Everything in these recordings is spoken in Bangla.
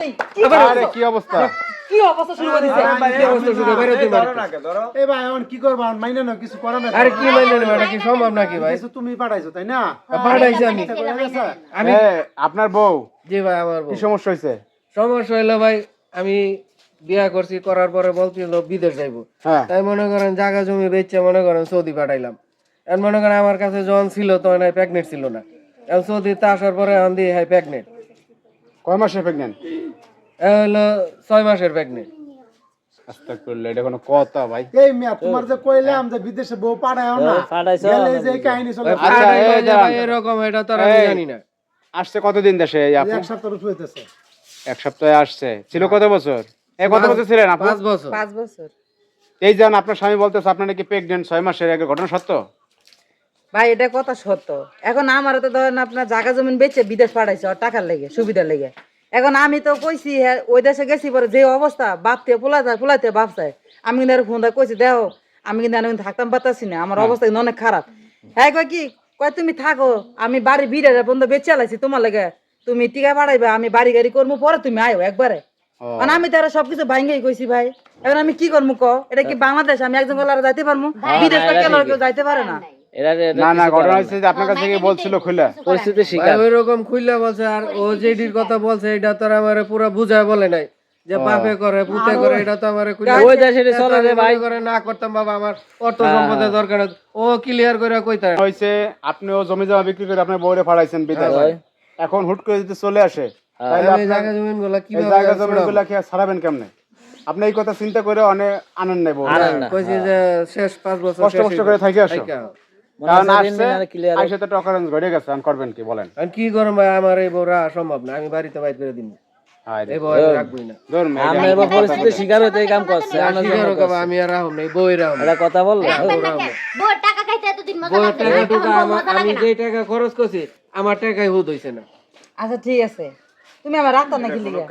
আরে কি অবস্থা শুরু করে দিছে কি অবস্থা শুরু করে দিছে ধরো এই ভাই এখন কি করব মাইনা না কিছু করা না আরে কি মাইনে নেবে এটা কি সম্ভব নাকি ভাই কিছু তুমি পাঠাইছো তাই না পাঠাইছি আমি আপনার বউ জি ভাই আমার বউ কি সমস্যা হয়েছে সমস্যা হলো ভাই আমি বিয়া করছি করার পরে বলছিল বিদেশ যাইবো হ্যাঁ তাই মনে করেন জায়গা জমি বেচে মনে করেন সৌদি পাঠাইলাম এখন মনে করেন আমার কাছে যখন ছিল তখন প্রেগনেন্ট ছিল না এখন সৌদিতে আসার পরে এখন দিয়ে হাই প্রেগনেন্ট কয় মাসে প্রেগন্যান্ট হলো 6 মাসের প্রেগনেন্ট আস্তাগফিরুল্লাহ এটা কোনো কথা ভাই এই মিয়া তোমার যে কইলাম যে বিদেশে বউ পাঠায়ও না গেলে যে এই কাহিনী চলে আচ্ছা, এই দাঁড়ান। এরকম এটা তো আর আমি এই, জানি না আসছে কতদিন দেশে এই আপু এক সপ্তাহ রূপ হইতেছে এক সপ্তাহে আসছে ছিল কত বছর কত বছর ছিলেন আপু 5 বছর 5 বছর এই যেন আপনার স্বামী বলতেছে আপনার নাকি প্রেগনেন্ট 6 মাসের আগে ঘটনা সত্য ভাই এটা কথা সত্য এখন আমার তো ধরেন আপনার জায়গা জমিন বেচে বিদেশ পাঠাইছে আর টাকার লেগে সুবিধার লেগে এখন আমি তো কইছি হ্যাঁ ওই দেশে গেছি পরে যে অবস্থা বাপতে পোলাতে বাপ চায় আমি কিন্তু আর ফোন কইছি দেখো আমি কিন্তু আমি থাকতাম পারতাছি না আমার অবস্থা কিন্তু অনেক খারাপ হ্যাঁ কয় কি কয় তুমি থাকো আমি বাড়ি বিড়ে বন্ধ বেচে আলাইছি তোমার লেগে তুমি টিকা পাঠাইবে আমি বাড়ি গাড়ি করবো পরে তুমি আয়ো একবারে মানে আমি তারা সবকিছু ভাঙ্গেই কইছি ভাই এখন আমি কি করবো ক এটা কি বাংলাদেশ আমি একজন গলার যাইতে পারবো বিদেশ তো কেউ যাইতে পারে না না না ঘটনা হচ্ছে যে আপনার কাছে গিয়ে বলছিল খুলে পরিস্থিতি ভাই ওইরকম খুইলা বলছে আর ও যেটির কথা বলছে এটা তো আমারে পুরো বুঝায় বলে নাই যে বাপে করে পুতে করে এটা তো আমারে ওই দেশে চলে রে ভাই করে না করতাম বাবা আমার অর্থ সম্পদের দরকার আছে। ও ক্লিয়ার করে কইতা হয়েছে আপনিও জমি জমা বিক্রি করে আপনার বউরে ফাড়াইছেন বিদেশে এখন হুট করে যদি চলে আসে তাহলে এই আপনার জায়গা জমিন গুলা এই কিভাবে জায়গা জমিগুলা কি আর ছাড়াবেন কেমনে আপনি এই কথা চিন্তা করে অনেক আনন্দ নেব কইছি যে শেষ 5 বছর কষ্ট কষ্ট করে থাকি আসো থাইকা। কারণ আসছে আইসে তো টকারেন্স ঘটে গেছে আমি করবেন কি বলেন আর কি করব ভাই আমার এই বউরা সম্ভব না আমি বাড়িতে বাইর করে দিমু হায়রে। এই বউ রাখবই না ধরুন এই আমরা এবার পরিস্থিতির শিকার হতে এই কাম করছে আর কি করব বাবা, আমি আর রাহুম না এই বউই রাহুম এটা কথা বললো বউর টাকা খাইতে এতদিন মজা বউয়ের লাগছে টাকা এখন টুকা বউ মজা আমি লাগে না যে টাকা খরচ করছি আমার টাকাই হুদ হইছে না আচ্ছা ঠিক আছে তুমি আমার রাখতা নাকি লিগে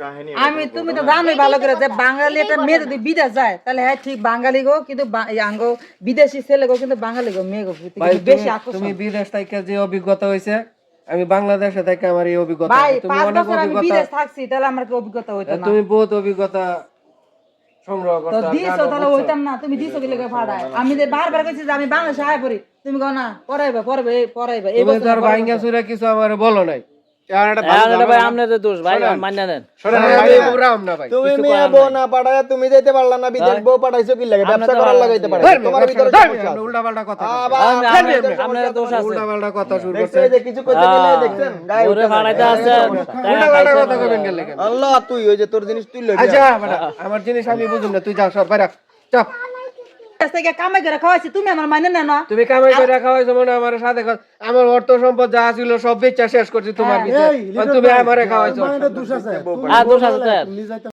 আমি তুমি তো জানোই ভালো করে যে বাঙালি একটা মেয়ে যদি বিদেশ যায় তাহলে হ্যাঁ ঠিক বাঙালি গো কিন্তু আঙ্গ বিদেশি ছেলে গো কিন্তু বাঙালি গো মেয়ে গো ভাই বেশি তুমি আকর্ষণ বিদেশ থেকে যে অভিজ্ঞতা হইছে আমি বাংলাদেশে থেকে আমার এই অভিজ্ঞতা ভাই তুমি 5 অনেক বছর আমি অভিজ্ঞতা বিদেশ থাকছি তাহলে আমার কি অভিজ্ঞতা হইতো না তুমি বহুত অভিজ্ঞতা সংগ্রহ তো করছো দিছো তাহলে হইতাম না তুমি দিছো কি লেগে ফাড়ায় আমি যে বারবার কইছি যে আমি বাংলাদেশে আয় পড়ি তুমি কও না পড়াইবে এই তুমি বছর তার ভাইঙ্গা সুরা কিছু আমার বলো নাই এখন একটা ভালো এটা ভাই ঝামেলা। আপনাদের দোষ ভাই মান্য নেন শোনেন আমি ভাই, রাহুম না ভাই তুমি মেয়ে বউ না পাঠায় তুমি যাইতে পারলা না বিদেশ বউ পাঠাইছো কি লাগে ব্যবসা করার লাগাইতে পারে তোমার ভিতরে সমস্যা আছে। উল্টা পাল্টা কথা আবার আপনাদের দোষ আছে উল্টা পাল্টা কথা শুরু দেখছো করছে এই যে কিছু কইতে গেলে দেখছেন গায়ে ওরে উঠে যায়। ফাড়াইতে আছে উল্টা পাল্টা কথা কইবেন গেলে কেন আল্লাহ তুই ওই যে তোর জিনিস তুই লই আচ্ছা বেটা, আমার জিনিস আমি বুঝুম না তুই যা সর বাইরে চাপ কাছ থেকে কামাই করে খাওয়াইছি তুমি আমার মানে না না তুমি কামাই করে রাখা হয়েছে মনে হয় আমার সাথে আমার অর্থ সম্পদ যা ছিল সব বেচা শেষ করছি তোমার ভিতরে এই তুমি আমারে খাওয়াইছো মানে দোষ আছে আর দোষ আছে তুমি যাইতে